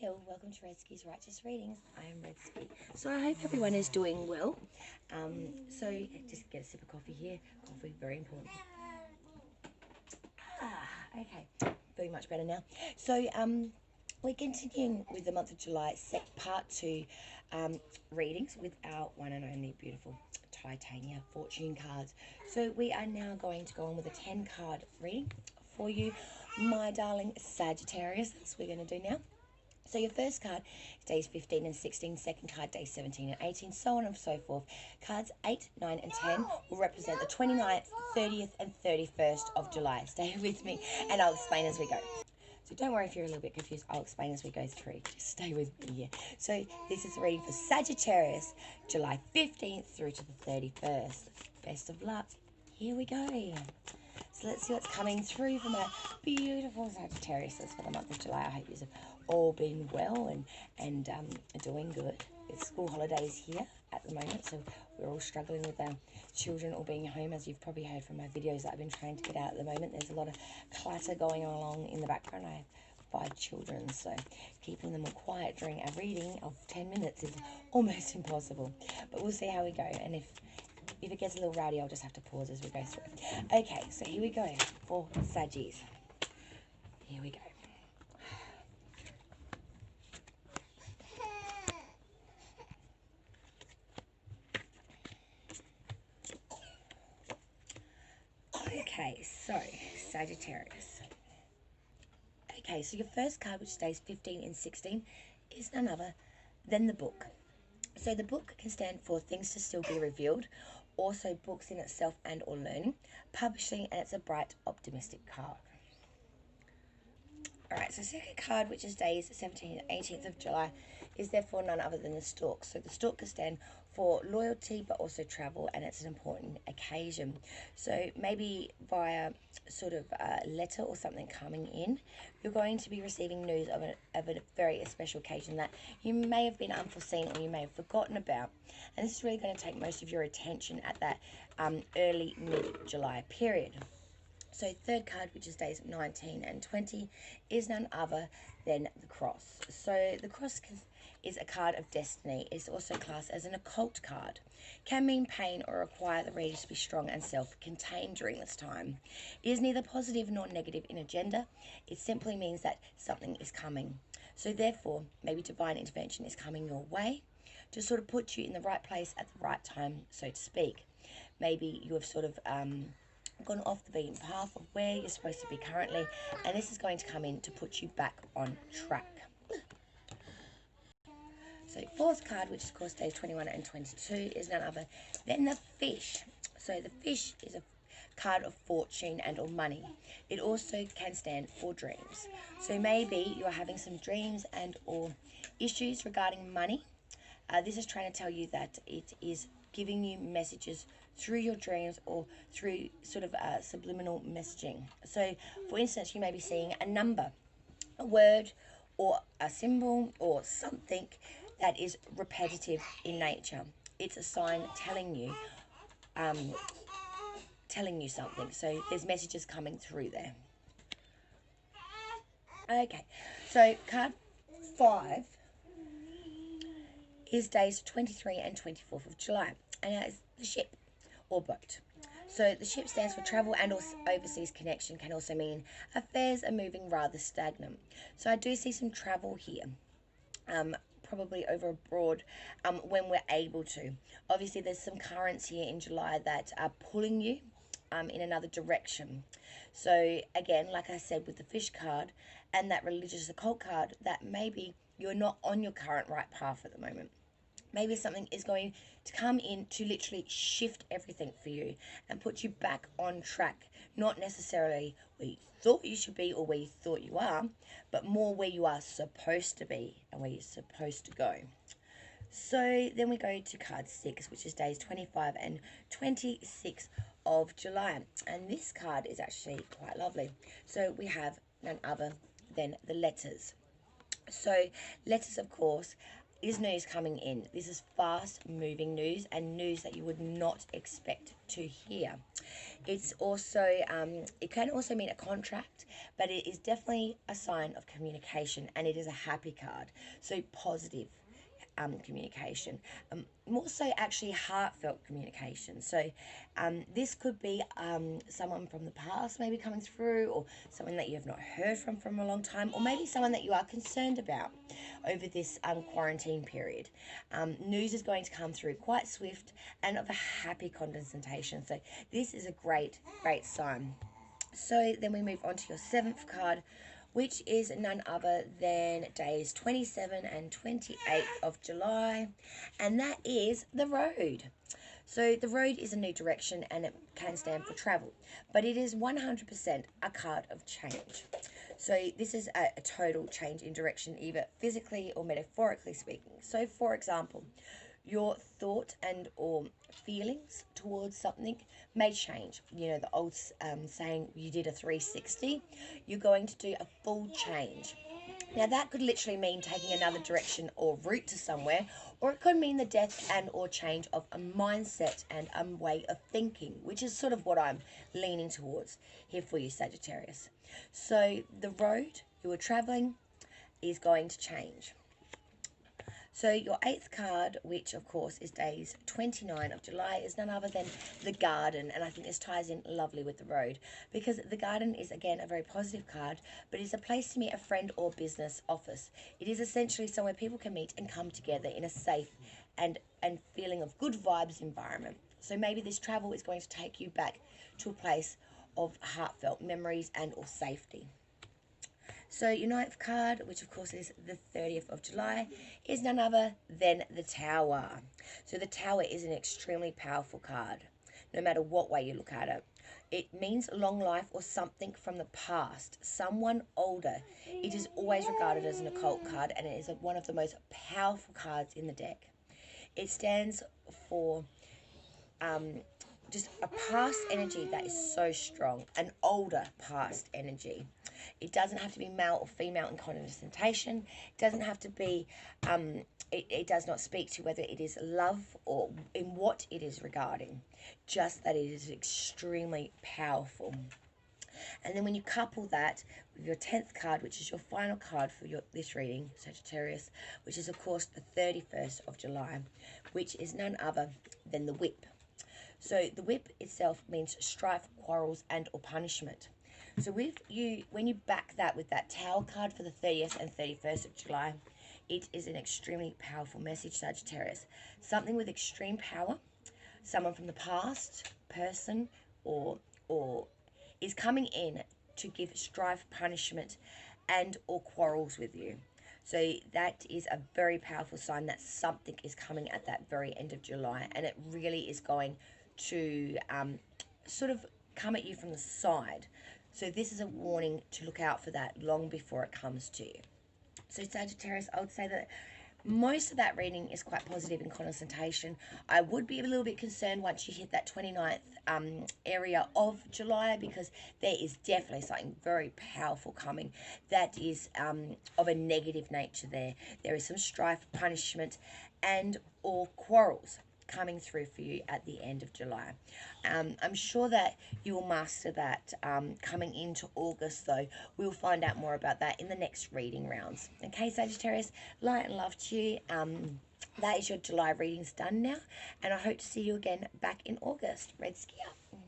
Hi all, welcome to Redski's Righteous Readings. I am Redski. So I hope everyone is doing well. So just get a sip of coffee here. Coffee, very important. Okay, feeling much better now. So we're continuing with the month of July, part 2 readings with our one and only beautiful Titania Fortune cards. So we are now going to go on with a 10 card reading for you, my darling Sagittarius. That's what we're going to do now. So your first card is days 15 and 16, second card days 17 and 18, so on and so forth. Cards 8, 9 and 10 will represent the 29th, 30th and 31st of July. Stay with me and I'll explain as we go. So don't worry if you're a little bit confused, I'll explain as we go through. Just stay with me here. So this is the reading for Sagittarius, July 15th through to the 31st. Best of luck. Here we go. So let's see what's coming through from our beautiful Sagittarius for the month of July. I hope you've all been well and doing good. It's school holidays here at the moment, so we're all struggling with our children all being home, as you've probably heard from my videos that I've been trying to get out at the moment. There's a lot of clutter going along in the background. I have 5 children, so keeping them all quiet during our reading of 10 minutes is almost impossible. But we'll see how we go, and if it gets a little rowdy, I'll just have to pause as we go through. Okay, so here we go for Saggies. Here we go. Okay, so Sagittarius. Okay, so your first card, which stays 15 and 16, is none other than the book. So the book can stand for things to still be revealed, also books in itself and or learning, publishing, and it's a bright, optimistic card. Alright, so second card, which is days 17th and 18th of July, is therefore none other than the stork. So the stork can stand for loyalty, but also travel, and it's an important occasion. So maybe via sort of a letter or something coming in, you're going to be receiving news of a very special occasion that you may have been unforeseen or you may have forgotten about. And this is really going to take most of your attention at that early mid-July period. So third card, which is days 19 and 20, is none other than the cross. So the cross is a card of destiny. It's also classed as an occult card. Can mean pain or require the reader to be strong and self-contained during this time. It is neither positive nor negative in agenda. It simply means that something is coming. So therefore, maybe divine intervention is coming your way to sort of put you in the right place at the right time, so to speak. Maybe you have sort of gone off the beaten path of where you're supposed to be currently, and this is going to come in to put you back on track. So fourth card, which is of course days 21 and 22, is none other than the fish. So the fish is a card of fortune and or money. It also can stand for dreams. So maybe you're having some dreams and or issues regarding money. This is trying to tell you that it is giving you messages through your dreams or through sort of subliminal messaging. So for instance, you may be seeing a number, a word, or a symbol, or something that is repetitive in nature. It's a sign telling you something. So there's messages coming through there. Okay, so card 5 is days 23 and 24th of July, and that is the ship or boat. So the ship stands for travel and also overseas connection, can also mean affairs are moving rather stagnant. So I do see some travel here, probably over abroad when we're able to. Obviously there's some currents here in July that are pulling you in another direction. So again, like I said with the fish card and that religious occult card, that maybe you're not on your current right path at the moment. Maybe something is going to come in to literally shift everything for you and put you back on track. Not necessarily where you thought you should be or where you thought you are, but more where you are supposed to be and where you're supposed to go. So then we go to card 6, which is days 25 and 26 of July. And this card is actually quite lovely. So we have none other than the letters. So letters, of course, is news coming in. This is fast moving news and news that you would not expect to hear. It's also, it can also mean a contract, but it is definitely a sign of communication, and it is a happy card. So positive communication, more so actually heartfelt communication. So this could be someone from the past maybe coming through, or someone that you have not heard from a long time, or maybe someone that you are concerned about over this quarantine period. News is going to come through quite swift and of a happy condensation. So this is a great sign. So then we move on to your 7th card, which is none other than days 27 and 28th of July, and that is the Road. So the Road is a new direction, and it can stand for travel, but it is 100% a card of change. So this is a total change in direction, either physically or metaphorically speaking. So for example, your thought and or feelings towards something may change. You know, the old saying, you did a 360, you're going to do a full change. Now that could literally mean taking another direction or route to somewhere, or it could mean the death and or change of a mindset and a way of thinking, which is sort of what I'm leaning towards here for you, Sagittarius. So the road you are traveling is going to change. So your 8th card, which of course is days 29 of July, is none other than the Garden. And I think this ties in lovely with the Road, because the Garden is again a very positive card, but it's a place to meet a friend or business office. It is essentially somewhere people can meet and come together in a safe and feeling of good vibes environment. So maybe this travel is going to take you back to a place of heartfelt memories and or safety. So your 9th card, which of course is the 30th of July, is none other than the Tower. So the Tower is an extremely powerful card, no matter what way you look at it. It means long life or something from the past, someone older. It is always regarded as an occult card, and it is one of the most powerful cards in the deck. It stands for just a past energy that is so strong, an older past energy. It doesn't have to be male or female in condensation. It doesn't have to be, it does not speak to whether it is love or in what it is regarding, just that it is extremely powerful. And then when you couple that with your 10th card, which is your final card for this reading, Sagittarius, which is of course the 31st of July, which is none other than the Whip. So the Whip itself means strife, quarrels, and or punishment. So when you back that with that Tower card for the 30th and 31st of July, it is an extremely powerful message, Sagittarius. Something with extreme power, someone from the past, person, or is coming in to give strife, punishment, and or quarrels with you. So that is a very powerful sign that something is coming at that very end of July, and it really is going to sort of come at you from the side. So this is a warning to look out for that long before it comes to you. So Sagittarius, I would say that most of that reading is quite positive in condensation. I would be a little bit concerned once you hit that 29th area of July, because there is definitely something very powerful coming that is of a negative nature there. There is some strife, punishment, and or quarrels coming through for you at the end of July. I'm sure that you will master that coming into August, though. We'll find out more about that in the next reading rounds. Okay, Sagittarius, light and love to you. That is your July readings done now, and I hope to see you again back in August. Redski out.